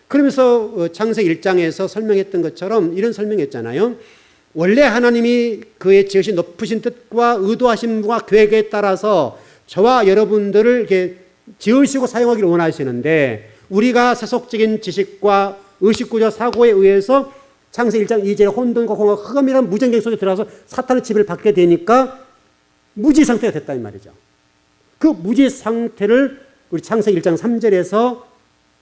그러면서 창세기 1장에서 설명했던 것처럼 이런 설명했잖아요. 원래 하나님이 그의 지으신 높으신 뜻과 의도하심과 계획에 따라서 저와 여러분들을 이렇게 지으시고 사용하기를 원하시는데 우리가 세속적인 지식과 의식구조 사고에 의해서 창세기 1장 2절에 혼돈과 공허 흑암이라는 무정경 속에 들어가서 사탄의 지배를 받게 되니까 무지 상태가 됐다는 말이죠. 그 무지 상태를 우리 창세기 1장 3절에서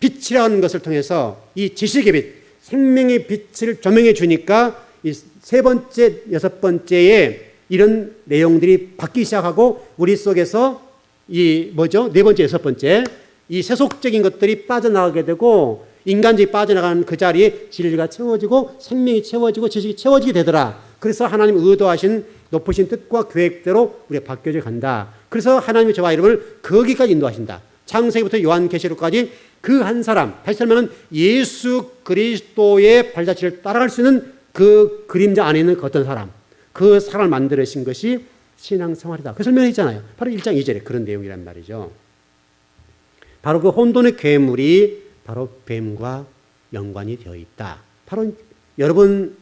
빛이라는 것을 통해서 이 지식의 빛, 생명의 빛을 조명해 주니까 이 세 번째, 여섯 번째에 이런 내용들이 바뀌기 시작하고 우리 속에서 이 네 번째, 여섯 번째 이 세속적인 것들이 빠져나가게 되고 인간적이 빠져나가는 그 자리에 진리가 채워지고 생명이 채워지고 지식이 채워지게 되더라. 그래서 하나님 의도하신 높으신 뜻과 계획대로 우리가 바뀌어져 간다. 그래서 하나님이 저와 여러분을 거기까지 인도하신다. 창세기부터 요한계시록까지 그 한 사람, 다시 설명은 예수 그리스도의 발자취를 따라갈 수 있는 그 그림자 안에 있는 그 어떤 사람, 그 사람을 만들으신 것이 신앙생활이다. 그 설명했잖아요. 바로 1장 2절에 그런 내용이란 말이죠. 바로 그 혼돈의 괴물이 바로 뱀과 연관이 되어 있다. 바로 여러분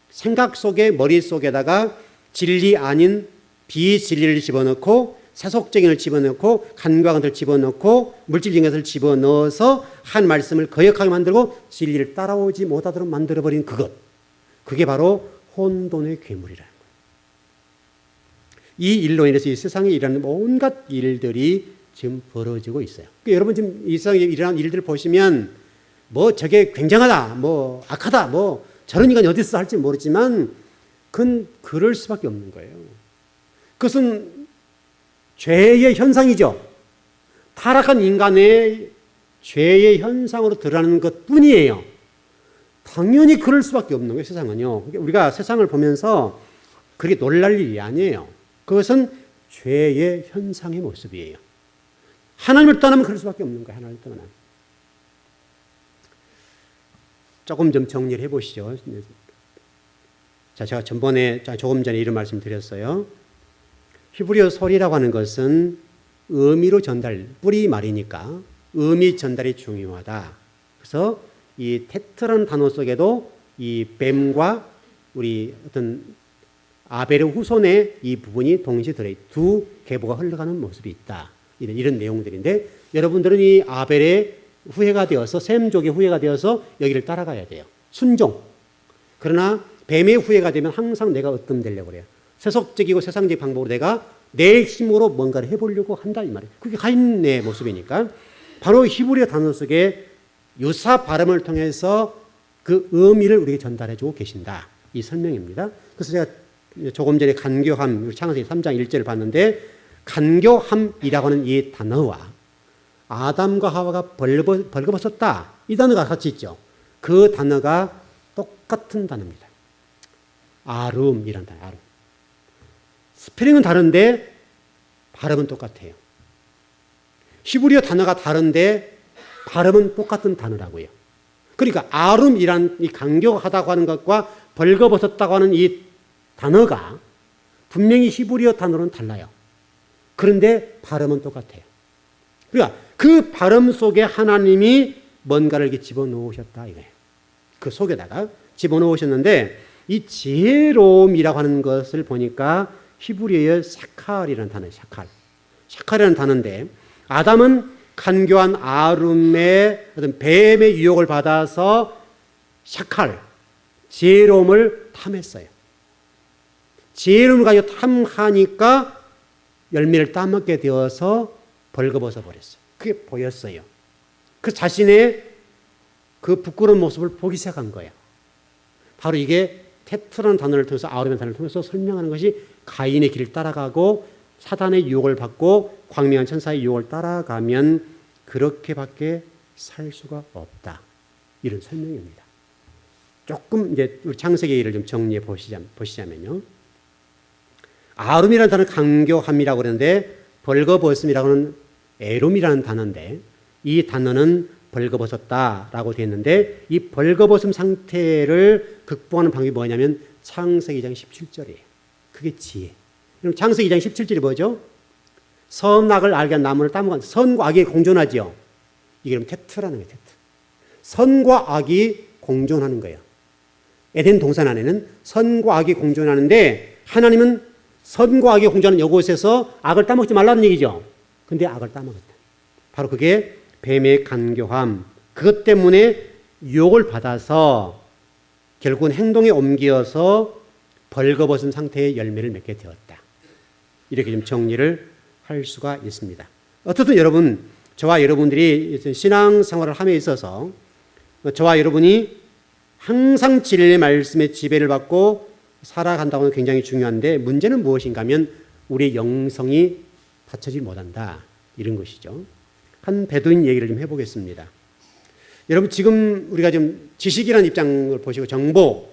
생각 속에 머릿속에다가 진리 아닌 비진리를 집어넣고 세속적인 것을 집어넣고 간과한 것을 집어넣고 물질적인 것을 집어넣어서 한 말씀을 거역하게 만들고 진리를 따라오지 못하도록 만들어버린 그것. 그게 바로 혼돈의 괴물이라는 거예요. 이 일로 인해서 이 세상에 일어나는 온갖 일들이 지금 벌어지고 있어요. 그러니까 여러분 지금 이 세상에 일어나는 일들을 보시면 뭐 저게 굉장하다, 뭐 악하다, 뭐 저런 인간이 어디 있어 할지 모르지만 그건 그럴 수밖에 없는 거예요. 그것은 죄의 현상이죠. 타락한 인간의 죄의 현상으로 드러나는 것뿐이에요. 당연히 그럴 수밖에 없는 거예요. 세상은요. 우리가 세상을 보면서 그렇게 놀랄 일이 아니에요. 그것은 죄의 현상의 모습이에요. 하나님을 떠나면 그럴 수밖에 없는 거예요. 하나님을 떠나면. 조금 좀 정리를 해보시죠. 자, 제가 조금 전에 이런 말씀 드렸어요. 히브리어 소리라고 하는 것은 의미로 전달, 뿌리 말이니까 의미 전달이 중요하다. 그래서 이 테트라는 단어 속에도 이 뱀과 우리 어떤 아벨의 후손에 이 부분이 동시에 들어있, 두 계보가 흘러가는 모습이 있다. 이런 내용들인데 여러분들은 이 아벨의 후예가 되어서 셈족의 후예가 되어서 여기를 따라가야 돼요. 순종. 그러나 뱀의 후예가 되면 항상 내가 으뜸되려고 그래요. 세속적이고 세상적인 방법으로 내가 내 힘으로 뭔가를 해보려고 한다 이 말이에요. 그게 가인의 모습이니까 바로 히브리어 단어 속에 유사 발음을 통해서 그 의미를 우리에게 전달해주고 계신다. 이 설명입니다. 그래서 제가 조금 전에 간교함, 창세기 3장 1절을 봤는데 간교함이라고 하는 이 단어와 아담과 하와가 벌거벗었다. 이 단어가 같이 있죠. 그 단어가 똑같은 단어입니다. 아룸이란 단어, 아룸. 스펠링은 다른데 발음은 똑같아요. 히브리어 단어가 다른데 발음은 똑같은 단어라고요. 그러니까 아룸이란 이 간교하다고 하는 것과 벌거벗었다고 하는 이 단어가 분명히 히브리어 단어로는 달라요. 그런데 발음은 똑같아요. 그러니까 그 발음 속에 하나님이 뭔가를 이렇게 집어넣으셨다 이거예요. 그 속에다가 집어넣으셨는데 이 지혜로움이라고 하는 것을 보니까 히브리어의 샤칼이라는 단어예요. 샤칼이라는 단어인데 아담은 간교한 아룸의 어떤 뱀의 유혹을 받아서 샤칼, 지혜로움을 탐했어요. 지혜로움을 가지고 탐하니까 열매를 따먹게 되어서 벌거벗어 버렸어요. 그게 보였어요. 그 자신의 그 부끄러운 모습을 보기 시작한 거예요. 바로 이게 테트라는 단어를 통해서 아우림의 단어를 통해서 설명하는 것이 가인의 길을 따라가고 사단의 유혹을 받고 광명한 천사의 유혹을 따라가면 그렇게밖에 살 수가 없다. 이런 설명입니다. 조금 이제 우리 창세기 얘기를 좀 정리해 보시자면요. 아룸이라는 단어는 간교함이라고 그러는데 벌거벗음이라고 하는 에롬이라는 단어인데 이 단어는 벌거벗었다라고 되어 있는데 이 벌거벗음 상태를 극복하는 방법이 뭐냐면 창세기 2장 17절이에요. 그게 지혜. 그럼 창세기 2장 17절이 뭐죠? 선악을 알게 한 나무를 따먹은 선과 악이 공존하지요. 이게 그럼 테트라는 거예요. 테트. 선과 악이 공존하는 거예요. 에덴 동산 안에는 선과 악이 공존하는데 하나님은 선과 악이 공존하는 이곳에서 악을 따먹지 말라는 얘기죠. 근데 악을 따먹었다. 바로 그게 뱀의 간교함. 그것 때문에 유혹을 받아서 결국은 행동에 옮겨서 벌거벗은 상태의 열매를 맺게 되었다. 이렇게 좀 정리를 할 수가 있습니다. 어떻든 여러분, 저와 여러분들이 신앙생활을 함에 있어서 저와 여러분이 항상 진리의 말씀에 지배를 받고 살아간다고 하는 굉장히 중요한데 문제는 무엇인가 하면 우리의 영성이 받쳐지지 못한다. 이런 것이죠. 한 베두인 얘기를 좀 해보겠습니다. 여러분 지금 우리가 좀 지식이라는 입장을 보시고 정보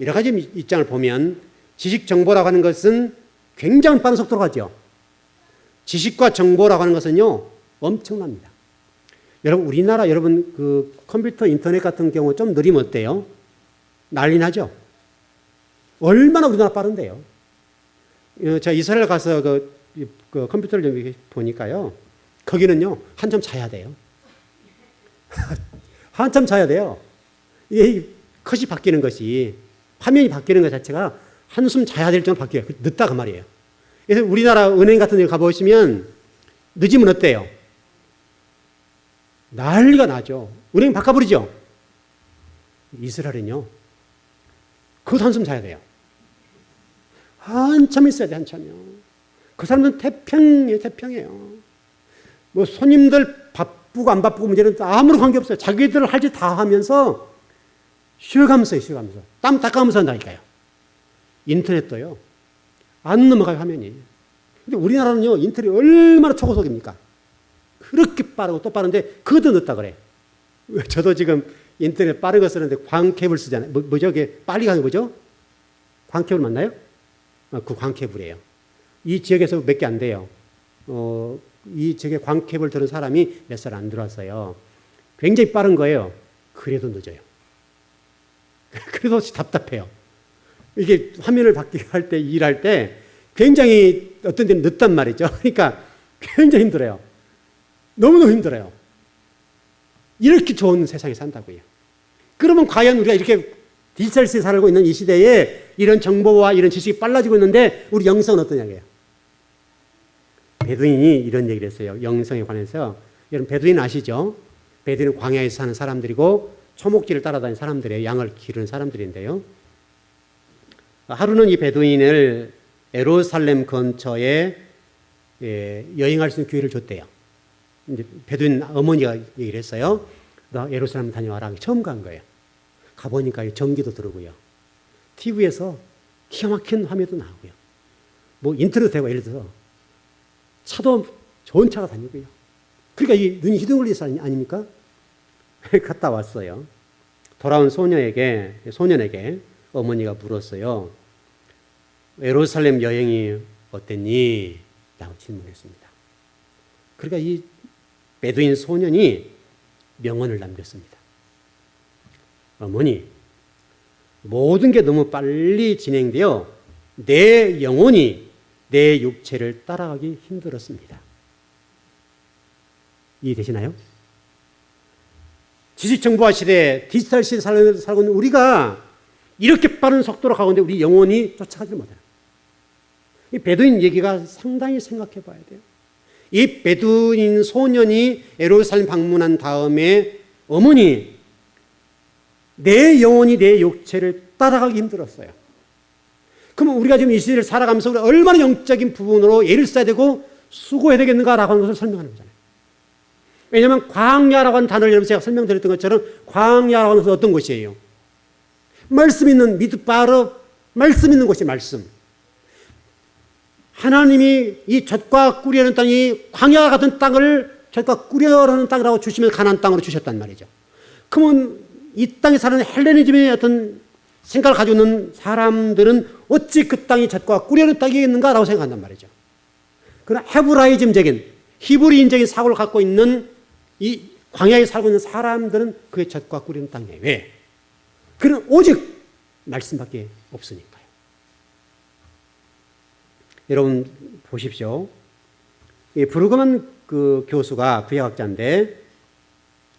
여러 가지 입장을 보면 지식 정보라고 하는 것은 굉장히 빠른 속도로 가죠. 지식과 정보라고 하는 것은요 엄청납니다. 여러분 우리나라 여러분 그 컴퓨터 인터넷 같은 경우 좀 느리면 어때요? 난리 나죠. 얼마나 우리나라 빠른데요. 제가 이스라엘 가서 그 컴퓨터를 좀 보니까요. 거기는요 한참 자야 돼요. 한참 자야 돼요. 이게 컷이 바뀌는 것이 화면이 바뀌는 것 자체가 한숨 자야 될 정도로 바뀌어요. 늦다 그 말이에요. 그래서 우리나라 은행 같은 데 가보시면 늦으면 어때요? 난리가 나죠. 은행 바꿔버리죠. 이스라엘은요. 그것도 한숨 자야 돼요. 한참 있어야 돼, 한참이요. 그 사람들은 태평이에요. 뭐 손님들 바쁘고 안 바쁘고 문제는 아무런 관계없어요. 자기들 할 짓 다 하면서 쉬어가면서 땀 닦아가면서 한다니까요. 인터넷도요. 안 넘어가요, 화면이. 근데 우리나라는요, 인터넷이 얼마나 초고속입니까? 그렇게 빠르고 또 빠른데 그것도 늦다 그래. 저도 지금 인터넷 빠른 거 쓰는데 광케이블 쓰잖아요. 뭐죠? 그게 빨리 가는 거죠? 광케이블 맞나요? 그 광케이블이에요. 이 지역에서 몇 개 안 돼요. 이 지역에 광케이블 들은 사람이 몇 살 안 들어왔어요. 굉장히 빠른 거예요. 그래도 늦어요. 그래서 답답해요. 이게 화면을 바뀌게 할 때, 일할 때 굉장히 어떤 데는 늦단 말이죠. 그러니까 굉장히 힘들어요. 너무너무 힘들어요. 이렇게 좋은 세상에 산다고요. 그러면 과연 우리가 이렇게 디지털 시대에 살고 있는 이 시대에 이런 정보와 이런 지식이 빨라지고 있는데 우리 영성은 어떠냐고요. 베두인이 이런 얘기를 했어요. 영성에 관해서. 여러분 베두인 아시죠? 베두인은 광야에서 사는 사람들이고 초목지를 따라다니는 사람들이에요. 양을 기르는 사람들인데요. 하루는 이 베두인을 예루살렘 근처에 여행할 수 있는 기회를 줬대요. 이제 베두인 어머니가 얘기를 했어요. 너 예루살렘 다녀와라. 처음 간 거예요. 가보니까 전기도 들어오고요. TV에서 기가 막힌 화면도 나오고요. 뭐 인터넷도 되고 예를 들어서 차도 좋은 차가 다니고요. 그러니까 이 눈이 희둥거리는 사람 아닙니까? 갔다 왔어요. 돌아온 소년에게 어머니가 물었어요. 예루살렘 여행이 어땠니? 라고 질문했습니다. 그러니까 이 베두인 소년이 명언을 남겼습니다. 어머니, 모든 게 너무 빨리 진행되어 내 영혼이 내 육체를 따라가기 힘들었습니다. 이해되시나요? 지식정보화 시대, 디지털 시대에 살고 있는 우리가 이렇게 빠른 속도로 가고 있는데 우리 영혼이 쫓아가지 못해요. 이 베두인 얘기가 상당히 생각해 봐야 돼요. 이 베두인 소년이 예루살렘 방문한 다음에 어머니, 내 영혼이 내 육체를 따라가기 힘들었어요. 그러면 우리가 지금 이 시대를 살아가면서 우리가 얼마나 영적인 부분으로 예를 써야 되고 수고해야 되겠는가라고 하는 것을 설명하는 거잖아요. 왜냐하면 광야라고 하는 단어를 여러분 제가 설명드렸던 것처럼 광야라고 하는 것은 어떤 곳이에요? 말씀 있는 미드바르, 말씀 있는 곳이 말씀. 하나님이 이 젖과 꿀이라는 땅이 광야 같은 땅을 젖과 꿀이라는 땅이라고 주시면 가나안 땅으로 주셨단 말이죠. 그러면 이 땅에 사는 헬레니즘의 어떤 생각을 가지고 있는 사람들은 어찌 그 땅이 젖과 꿀이라는 땅이겠는가라고 생각한단 말이죠. 그러나 헤브라이즘적인 히브리인적인 사고를 갖고 있는 이 광야에 살고 있는 사람들은 그의 젖과 꿀이라는 땅이에요. 왜? 그는 오직 말씀밖에 없으니까요. 여러분 보십시오. 이 브루그만 그 교수가 구약학자인데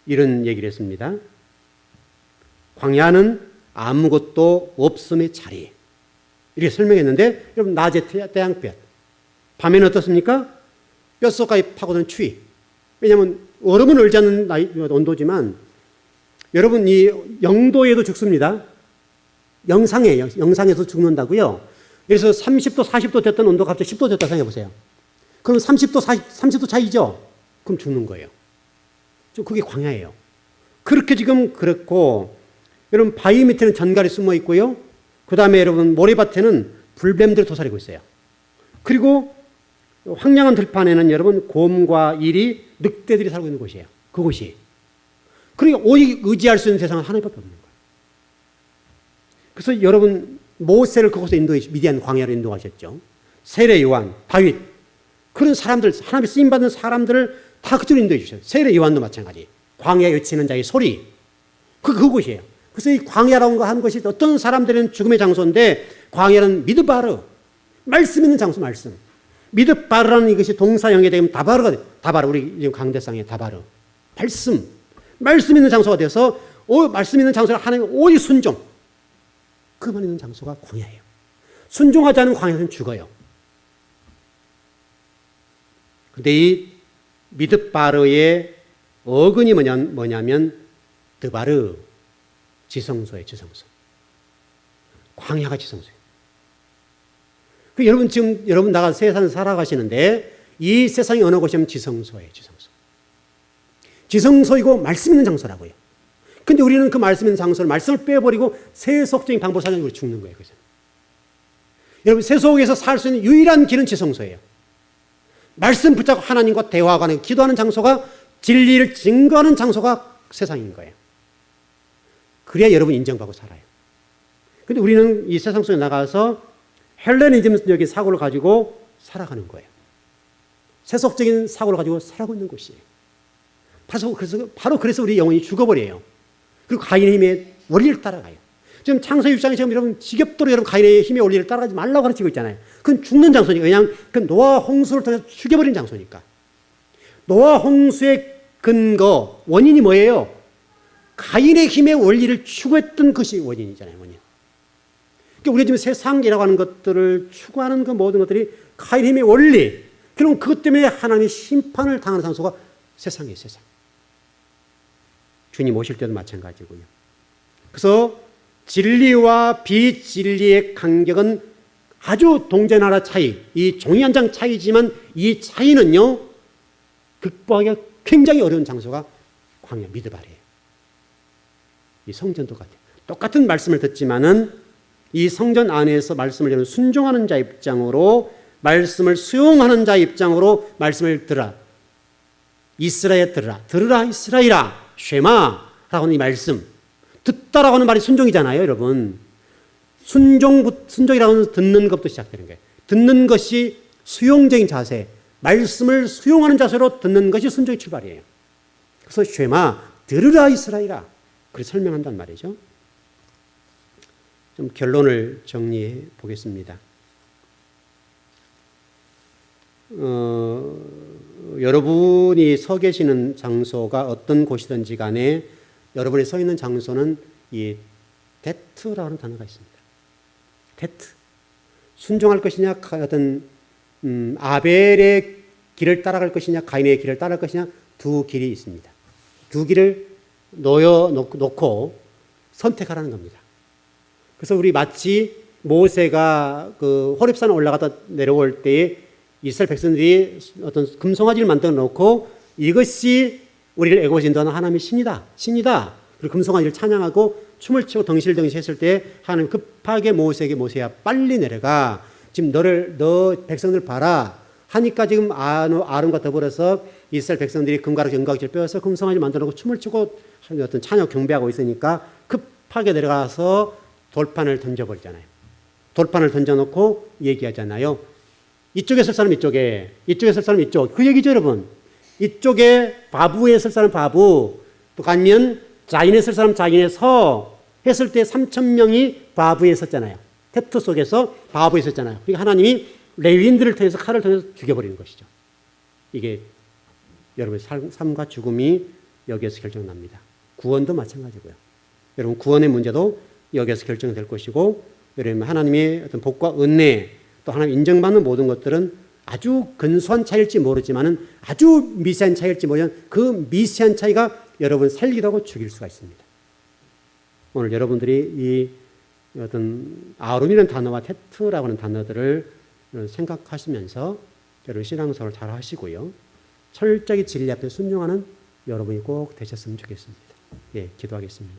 이런 얘기를 했습니다. 광야는 아무것도 없음의 자리. 이렇게 설명했는데 여러분 낮에 태양볕, 밤에는 어떻습니까? 뼛속까지 파고드는 추위. 왜냐하면 얼음은 얼지 않는 온도지만 여러분 이 영도에도 죽습니다. 영상에서 죽는다고요. 그래서 30도, 40도 됐던 온도가 갑자기 10도 됐다 생각해 보세요. 그럼 30도, 30도 차이죠? 그럼 죽는 거예요. 그게 광야예요. 그렇게 지금 그렇고, 여러분 바위 밑에는 전갈이 숨어 있고요. 그 다음에 여러분 모래밭에는 불뱀들이 도사리고 있어요. 그리고 황량한 들판에는 여러분 곰과 이리, 늑대들이 살고 있는 곳이에요. 그곳이. 그러니까 오직 의지할 수 있는 세상은 하나님밖에 없는 거예요. 그래서 여러분 모세를 그곳에 미디안 광야로 인도하셨죠. 세례 요한, 다윗 그런 사람들, 하나님의 쓰임받는 사람들을 다 그쪽으로 인도해 주셨어요. 세례 요한도 마찬가지. 광야에 외치는 자의 소리. 그곳이에요. 그래서 이 광야라고 하는 것이 어떤 사람들은 죽음의 장소인데 광야는 미드바르. 말씀 있는 장소, 말씀. 미드바르라는 이것이 동사 연계되면 다바르가 돼요. 다바르. 우리 지금 강대상의 다바르. 말씀. 말씀 있는 장소가 돼서 말씀 있는 장소를 하나님 오직 순종. 그만 있는 장소가 광야예요. 순종하지 않은 광야는 죽어요. 근데 이 미드바르의 어근이 뭐냐면 드바르, 지성소예요. 지성소. 광야가 지성소예요. 여러분 지금 여러분 나가 세상을 살아가시는데 이 세상이 어느 곳이면 지성소예요. 지성소. 지성소이고 말씀 있는 장소라고요. 근데 우리는 그 말씀 있는 장소를 말씀을 빼버리고 세속적인 방법을 사용하고 죽는 거예요. 그죠? 여러분 세속에서 살 수 있는 유일한 길은 지성소예요. 말씀 붙잡고 하나님과 대화하고 기도하는 장소가 진리를 증거하는 장소가 세상인 거예요. 그래야 여러분 인정받고 살아요. 근데 우리는 이 세상 속에 나가서 헬레니즘적인 사고를 가지고 살아가는 거예요. 세속적인 사고를 가지고 살아가고 있는 곳이에요. 바로 그래서 우리 영혼이 죽어버려요. 그리고 가인의 힘의 원리를 따라가요. 지금 창세기 6장에 지금 여러분 지겹도록 여러분 가인의 힘의 원리를 따라가지 말라고 가르치고 있잖아요. 그건 죽는 장소니까. 왜냐하면 그 노아 홍수를 통해서 죽여버린 장소니까. 노아 홍수의 근거, 원인이 뭐예요? 가인의 힘의 원리를 추구했던 것이 원인이잖아요. 원인. 우리 지금 세상이라고 하는 것들을 추구하는 그 모든 것들이 카인의 원리, 결국 그것 때문에 하나님의 심판을 당하는 장소가 세상이에요, 세상. 주님 오실 때도 마찬가지고요. 그래서 진리와 비진리의 간격은 아주 동전하나 차이, 이 종이 한 장 차이지만 이 차이는요, 극복하기가 굉장히 어려운 장소가 광야 미드발이에요. 이 성전도 같아요. 똑같은 말씀을 듣지만은 이 성전 안에서 말씀을 듣는 순종하는 자 입장으로, 말씀을 수용하는 자 입장으로 말씀을 들으라. 이스라엘 들으라. 들으라 이스라엘아. 쉐마라고 하는 이 말씀. 듣다라고 하는 말이 순종이잖아요, 여러분. 순종이라고 하는 듣는 것부터 시작되는 거예요. 듣는 것이 수용적인 자세, 말씀을 수용하는 자세로 듣는 것이 순종의 출발이에요. 그래서 쉐마, 들으라 이스라엘아. 그렇게 설명한단 말이죠. 좀 결론을 정리해 보겠습니다. 여러분이 서 계시는 장소가 어떤 곳이든지 간에 여러분이 서 있는 장소는 이 데트라는 단어가 있습니다. 데트. 순종할 것이냐, 어떤 아벨의 길을 따라갈 것이냐, 가인의 길을 따라갈 것이냐, 두 길이 있습니다. 두 길을 놓고 선택하라는 겁니다. 그래서 우리 마치 모세가 그 호렙산에 올라가다 내려올 때에 이스라엘 백성들이 어떤 금송아지를 만들어 놓고 이것이 우리를 애굽에서 인도하는 하나님의 신이다. 신이다. 그리고 금송아지를 찬양하고 춤을 추고 덩실덩실 했을 때 하나님 급하게 모세에게 모세야 빨리 내려가. 지금 너 백성들 봐라. 하니까 지금 아론과 더불어서 이스라엘 백성들이 금가루 견과기를 빼어서 금송아지를 만들어 놓고 춤을 추고 어떤 찬양 경배하고 있으니까 급하게 내려가서 돌판을 던져버리잖아요. 돌판을 던져놓고 얘기하잖아요. 이쪽에 설 사람 이쪽에, 이쪽에 설 사람 이쪽. 그 얘기죠, 여러분. 이쪽에 바부에 설 사람 바부, 또 아니면 자인에 설 사람 자인에 서 했을 때 3,000명이 바부에 섰잖아요. 테트 속에서 바부에 섰잖아요. 그러니까 하나님이 레위인들을 통해서 칼을 통해서 죽여버리는 것이죠. 이게 여러분의 삶과 죽음이 여기에서 결정납니다. 구원도 마찬가지고요. 여러분 구원의 문제도 여기에서 결정될 것이고, 여러분 하나님의 어떤 복과 은혜, 또 하나님 인정받는 모든 것들은 아주 근소한 차이일지 모르지만은 아주 미세한 차이일지 모르지만 그 미세한 차이가 여러분 살기도 하고 죽일 수가 있습니다. 오늘 여러분들이 이 어떤 아름이라는 단어와 테트라고 하는 단어들을 생각하시면서 여러분 신앙생활을 잘 하시고요. 철저히 진리 앞에 순종하는 여러분이 꼭 되셨으면 좋겠습니다. 예, 기도하겠습니다.